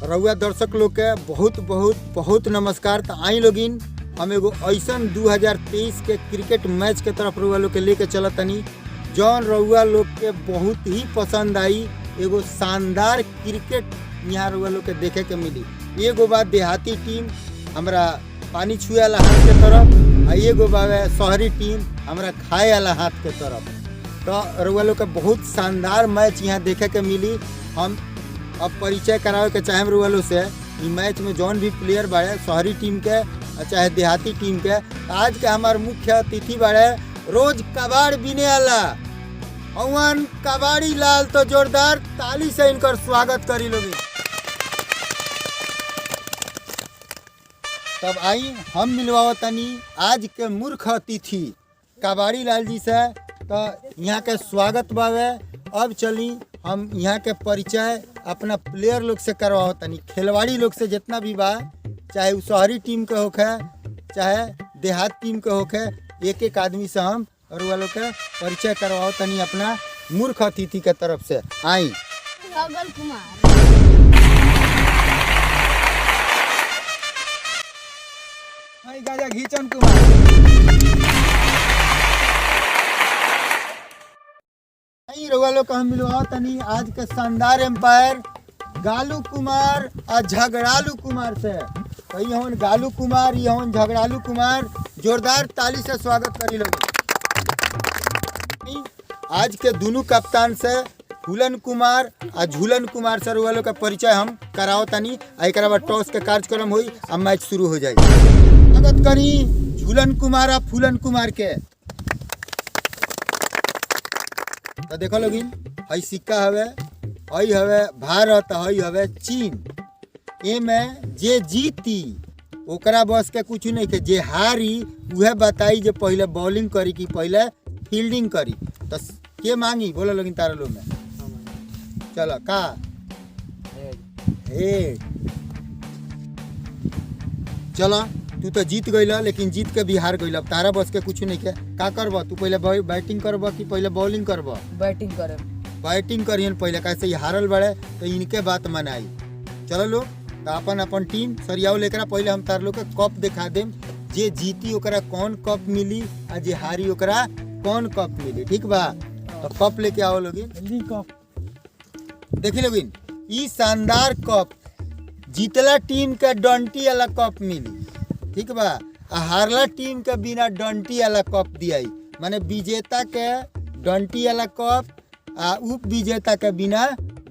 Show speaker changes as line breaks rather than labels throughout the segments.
रउआ दर्शक लोग के बहुत बहुत बहुत नमस्कार। तो आई लोगिन हम एगो ऐसन 2023 के क्रिकेट मैच के तरफ रउआ लोग के लेके चलत तनी जौन रउआ लोग के बहुत ही पसंद आई। एगो शानदार क्रिकेट यहाँ रउआ लोग के देखे के मिली। एगो बात देहाती टीम हमरा पानी छुए वाला हाथ के तरफ, एगो बावे शहरी टीम हमरा खाए वाला हाथ के तरफ। तो रउआ लोग के बहुत शानदार मैच यहाँ देखे के मिली। हम अब परिचय करावे के चाहे रउआ लोग से ई मैच में जौन भी प्लेयर बाड़े शहरी टीम के चाहे देहाती टीम के। आज के हमार मुख्य अतिथि बाड़े रोज कबाड़ बीने वाला अवन कबाड़ी लाल। तो जोरदार ताली से इनकर स्वागत करी लोगी। तब आई हम मिलवाओ तनी आज के मूर्ख अतिथि कबाड़ी लाल जी से। तो यहाँ के स्वागत बावे। अब चली हम यहाँ के परिचय अपना प्लेयर लोग से करवाओ तनी, खिलवाड़ी लोग से जितना भी बा, चाहे वो शहरी टीम के होखे चाहे देहात टीम के होखे, एक एक आदमी से हम और वो लोग के परिचय करवाओ तनी अपना मूर्ख अतिथि के तरफ से। आई
गगन कुमार,
गाजा घीचन कुमार, रउआ लोग हम मिलवाओ तनी आज के शानदार एम्पायर गालू कुमार और झगड़ालू कुमार से। तो ये हवन गालू कुमार, ये हवन झगड़ालू कुमार। जोरदार ताली से स्वागत करी लोग। आज के दोनों कप्तान से फूलन कुमार और झूलन कुमार से रउआ लोग का परिचय हम कराओ तनी। एक बाद टॉस के कार्यक्रम हुई, अब मैच शुरू हो जाए। स्वागत करी झूलन कुमार और फूलन कुमार के। तो देखो लोगिन, हई सिक्का हवे, हई हवे भारत, हई हवे चीन। ए में जे जीती ओकरा बस के कुछ नहीं के, जे हारी उहे बताई जे पहले बॉलिंग करी कि पहले फील्डिंग करी। तो के मांगी बोलो लोगिन तारा लोग में। चलो का हेड। चलो तू तो जीत गइल, लेकिन जीत के भी हार गइल। अब तारा बस के कुछ नहीं के। का करब तू, पहले बैटिंग करब कि पहले बॉलिंग करब?
बैटिंग करे।
बैटिंग करियन पहले, कैसे ये हारल बड़े तो इनके बात मनाई। चलो लोग तो अपन अपन टीम सरियाओ लेकर पहले हम तार लोग के कप दिखा देम। जे जीती ओकरा कौन कप मिली और जे हारी ओकरा कौन कप मिली, ठीक बा? तो कप लेके आओ लोगिन। कप देखी लोगिन, ई शानदार कप जीतला टीम के डंटी वाला कप मिली, ठीक बा? हारला टीम के बिना डंटी वाला कप दियाई, माने विजेता के डंटी वाला कप आ उप विजेता के बिना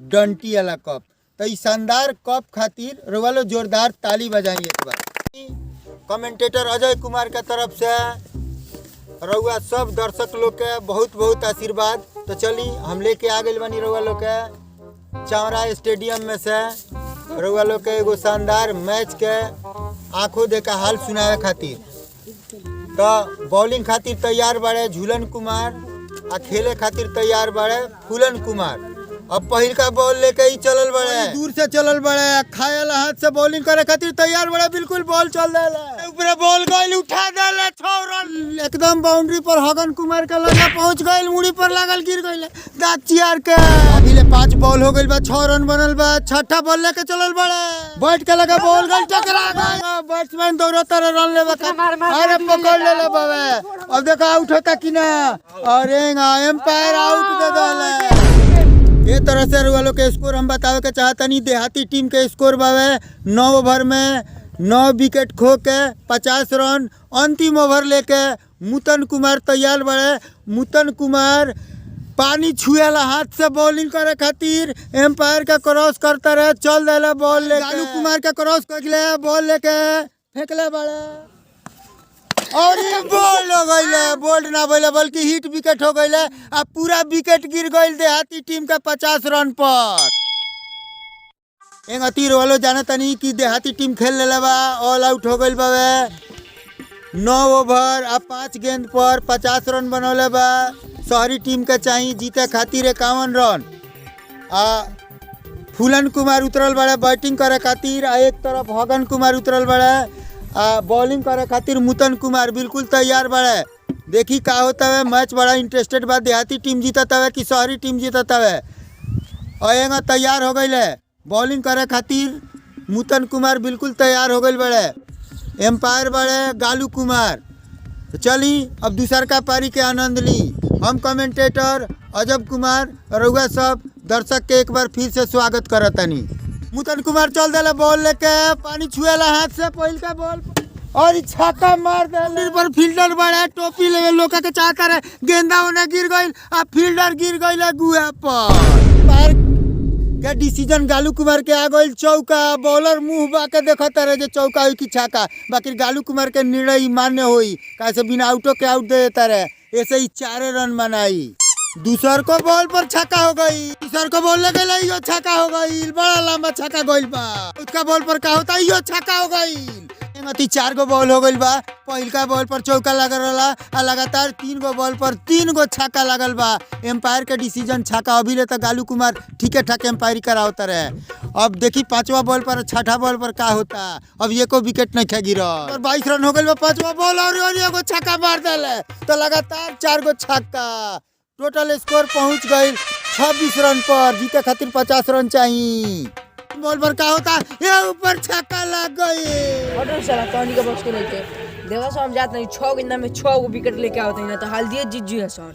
डंटी वाला कप। तो ई शानदार कप खातिर रउआ लोग जोरदार ताली बजाई एक बार। कमेंटेटर अजय कुमार के तरफ से रउआ सब दर्शक लोग के बहुत बहुत आशीर्वाद। तो चली हम लेके आ गए बनी रउआ लोग के चावरा स्टेडियम में से रउआ लोग के एगो शानदार मैच के आंखों देखा हाल सुनावे खातिर। तो बॉलिंग खातिर तैयार बाड़े झूलन कुमार आ खेले खातिर तैयार बाड़े फूलन कुमार। अब पहिल का बॉल लेके ही चलल बड़े, दूर से चलल बड़े, खाए वाला हाथ से बॉलिंग करे खातिर तैयार बड़े। बिल्कुल बॉल चल देला, ऊपर बॉल गइल, उठा देला, 6 रन एकदम बाउंड्री पर। हगन कुमार का लगा पहुंच गइल, मुड़ी पर लागल, गिर गइल दांत चियार के। अभी ले 5 बॉल हो गइल बा, 6 रन बनल बा। छठा बॉल लेके चलल बड़े, बैठ के लगा बॉल गइल, टकरा गइल। बैट्समैन दौड़ता रहे, रन लेबा का, अरे पकड़ ले बाबे। अब देखो आउट होता कि ना, अरे एम्पायर आउट दे देले। ये तरह से रउआ लोग के स्कोर हम बतावे के चाहतनी। देहाती टीम के स्कोर बावे 9 ओवर में 9 विकेट खो के 50 रन। अंतिम ओवर लेके मुतन कुमार तैयार बड़े। मुतन कुमार पानी छुए वाला हाथ से बॉलिंग करे खातिर एम्पायर का क्रॉस करता रहे, चल देला बॉल लेके। गालू कुमार का क्रॉस कर बॉल लेके फेंकले बड़े और ये बॉल हो गई, बोल्ड ना बोले बल्कि हिट विकेट हो गई। अब पूरा विकेट गिर गई देहाती टीम का 50 रन पर। एक तीर वालों जाना तनी कि देहाती टीम खेल ले बा, ऑल आउट हो गई बावे। 9 ओवर अब 5 गेंद पर 50 रन बनौले बा। शहरी टीम के चाहिए जीते खातिर 51 रन। फूलन कुमार उतरल बड़े बैटिंग करे खातिर, एक तरफ हगन कुमार उतरल बड़े बॉलिंग करे खातिर। मुतन कुमार बिल्कुल तैयार बड़े। देखी का होता है, मैच बड़ा इंटरेस्टेड बा। देहाती टीम जीतत है कि शहरी टीम जीतत है। और तैयार हो गई बॉलिंग करे खातिर मुतन कुमार बिल्कुल तैयार हो गए बड़े, एम्पायर बड़े गालू कुमार। तो चली अब दूसर का पारी के आनंद ली। हम कमेंटेटर अजब कुमार रउआ सब दर्शक के एक बार फिर से स्वागत करतनी। मुतन कुमार चल देला बॉल लेके, पानी छुएला हाथ से पहिल का बॉल और ई छक्का मार देले पर फील्डर बड़ा टोपी लेवे लोका के चाहता रहे, गेंदा ओने गिर गइल आ फील्डर गिर गइल गुआ पर क्या डिसीजन गालू कुमार के आ गइल चौका। बॉलर मुंह बाके देखता रहे जे चौका हुई कि छक्का, बाकी गालू कुमार के निर्णय मान्य हुई कैसे बिना आउटो के आउट दे देता रहे, ऐसे ही 4 रन बनाई। दूसर को बॉल पर छक्का हो गई, तीसर को बॉल लगे यो छक्का हो गई, बड़ा लंबा छक्का गइल बा। उसका बॉल पर का होता यो छक्का हो गई। 4 गो बॉल हो गइल बा, पहिल का बॉल पर चौका लगल रहा आ लगातार 3 गो बॉल पर 3 गो छक्का लगल बा। एम्पायर के डिसीजन छक्का, अभी ले तक गालू कुमार ठीके ठाक एम्पायरी करावता रहे। अब देखी 5वां बॉल पर 6ठा बॉल पर का होता, अब एको विकेट नहीं खे गिरा और 22 रन हो गइल बा 5वां बॉल और एगो छक्का मार देले तो लगातार 4 गो छक्का। टोटल स्कोर पहुंच गई 26 रन पर, जीते खातिर 50 रन चाहिए। बॉल पर का होता ये ऊपर छक्का लग गई।
ऑर्डर चला टॉनी के बॉक्स को लेके देखो सो हम जात नहीं 6 गेंद में 6 गो विकेट लेके आवत नहीं तो हाल दिए जीत जी है सर।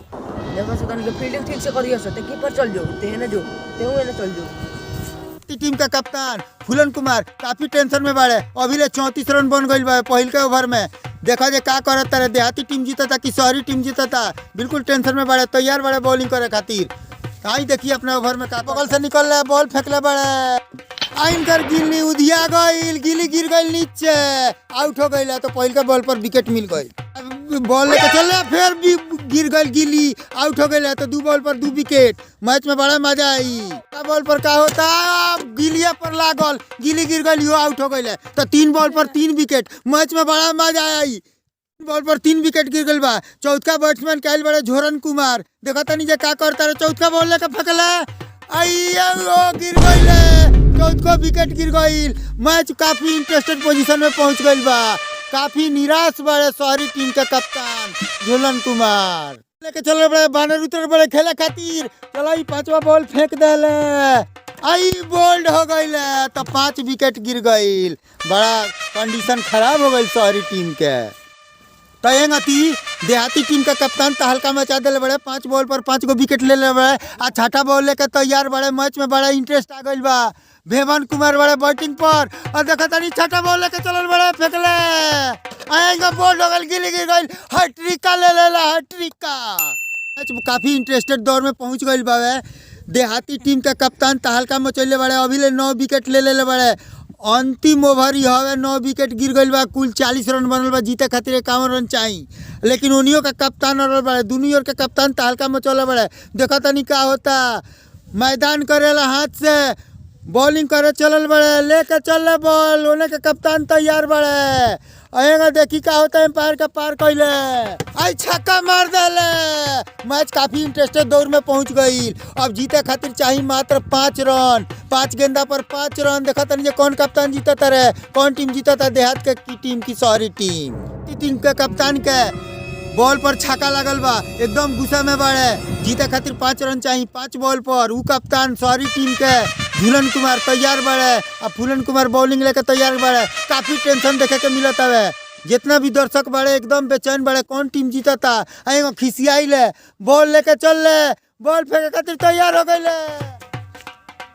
देखो सो टॉनी के फील्डिंग ठीक से करियो सो ते कीपर चल जो ते है ना जो ते हुए ना चल जो।
टीम का कप्तान फूलन कुमार काफी टेंशन में बाड़े, अभी ले 34 रन बन गइल बा पहिल के ओवर में। देखा जे का करत रहे, देहाती टीम जीतता कि शहरी टीम जीतता, बिल्कुल टेंशन में बाड़े, तैयार बाड़े बॉलिंग करे खातिर। आई देखिए अपने ओवर में का बगल से निकल रहा है, बॉल फेंकले बड़े आइन कर गिल्ली उधिया गइल, गिल्ली गिर गइल नीचे, आउट हो गइल। तो पहिल का बॉल पर विकेट मिल गई, बॉल लेके चले फिर भी गिर गइल गिल्ली, आउट हो गइल। तो 2 बॉल पर 2 विकेट, मैच में बड़ा मजा आई। बॉल पर का होता गिलिया पर लागल, गिल्ली गिर गइल, यो आउट हो गइल। तो 3 बॉल पर 3 विकेट, मैच में बड़ा मजा आई। बॉल पर 3 विकेट गिर गइल बा। चौथा बैट्समैन कैल बड़े झोरन कुमार, देखा तनी जे का करता रहे, चौथा बॉल लेके फेंकले गिर गइल, चौथा विकेट गिर गइल। मैच काफी इंटरेस्टेड पोजीशन में पहुंच गइल बा। काफी निराश बड़े शहरी टीम के कप्तान झोलन कुमार, लेके चल बड़े बानर उतर बड़े खेले खातिर। चलो 5वां बॉल फेंक देले, आई बोल्ड हो गइल तो 5 विकेट गिर गइल। बड़ा कंडीशन खराब हो गइल शहरी टीम के। तयंगती देहाती टीम का कप्तान तहलका मचा दिले बड़े, 5 बॉल पर 5 गो विकेट ले ले बड़े आ 6ठा बॉल लेके तैयार बड़े। मैच में बड़ा इंटरेस्ट आ गइल बा। भेवन कुमार बड़े बैटिंग पर और देखा तनी 6ठा बॉल लेके चलल बड़े, फेंकले आएगा बॉल हो गइल, गिली गिर गइल, हैट्रिका ले लेला हैट्रिका। मैच काफी इंटरेस्टेड दौर में पहुंच गइल बावे। देहाती टीम का कप्तान तहलका मचैले बड़े, अभी ले 9 विकेट ले ले बड़े। अंतिम ओवर ही हवे, 9 विकेट गिर गइल बा, कुल 40 रन बनल बा, जीते खातिर 51 रन चाहिए। लेकिन उनियों का कप्तान और बड़े, दुनिया के कप्तान तहलका मचौले बड़े। देखा तनी का होता, मैदान करेला हाथ से बॉलिंग करे चलल बड़े, लेके चल बॉल, ओने के कप्तान तैयार बड़े। आएगा देखी का होता है, एम्पायर का पार कैले आई छक्का मार देले। मैच काफी इंटरेस्टेड दौर में पहुंच गई। अब जीते खातिर चाहिए मात्र 5 रन, 5 गेंदा पर 5 रन। देखा तनी कौन कप्तान जीतता रहे, कौन टीम जीतता, देहात के की टीम की शहरी टीम। टीम के कप्तान के बॉल पर छक्का लगल बा, एकदम गुस्सा में बड़े, जीते खातिर 5 रन चाहिए 5 बॉल पर। ऊ कप्तान शहरी टीम के झूलन कुमार तैयार बड़े और फूलन कुमार बॉलिंग लेके तैयार बड़े। काफी टेंशन देखे के मिलत हवे, जितना भी दर्शक बड़े एकदम बेचैन बड़े, कौन टीम जीतता। आएगा खिसियाई ले, बॉल लेके चल ले, बॉल फेंके खातिर तैयार हो गइले,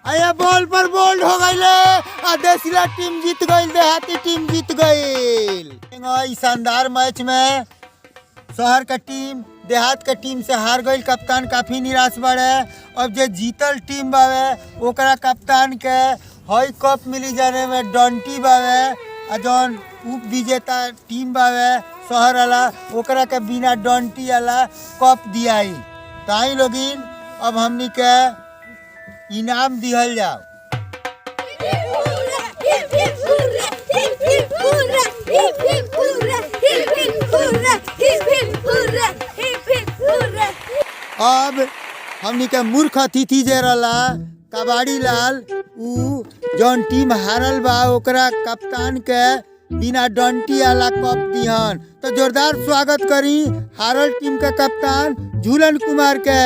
आया बॉल पर बोल्ड हो गइले आ देसिला टीम जीत गइल, देहाती टीम जीत गइल। शानदार मैच में शहर का टीम देहात के टीम से हार गई, कप्तान काफी निराश बड़े। अब जो जीतल टीम बावे ओकरा कप्तान के हई कप मिली जाने में डंटी बावे, और जौन उप विजेता टीम बावे शहर वाला ओकरा के बिना डंटी वाला कप दियाई। ताई लोगिन अब हमनी के इनाम दिहल जाओ। अब हमनी के मूर्ख अतिथि जे रहला कबाड़ी लाल, ऊ जौन टीम हारल बा ओकरा कप्तान के बिना डंटी वाला कप दिहन। तो जोरदार स्वागत करी हारल टीम के कप्तान झूलन कुमार के।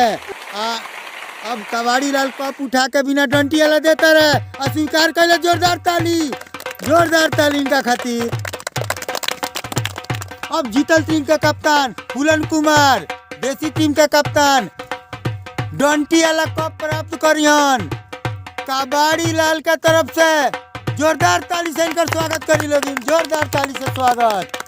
अब कबाड़ी लाल कप उठा के बिना डंटी वाला देता रहे, अस्वीकार कैले। जोरदार ताली इनका खातिर। अब जीतल टीम का कप्तान फूलन कुमार, देसी टीम का कप्तान डंटी वाला कप प्राप्त करियन कबाड़ी लाल का तरफ से। जोरदार ताली से इनका स्वागत करी लोग, जोरदार ताली से स्वागत।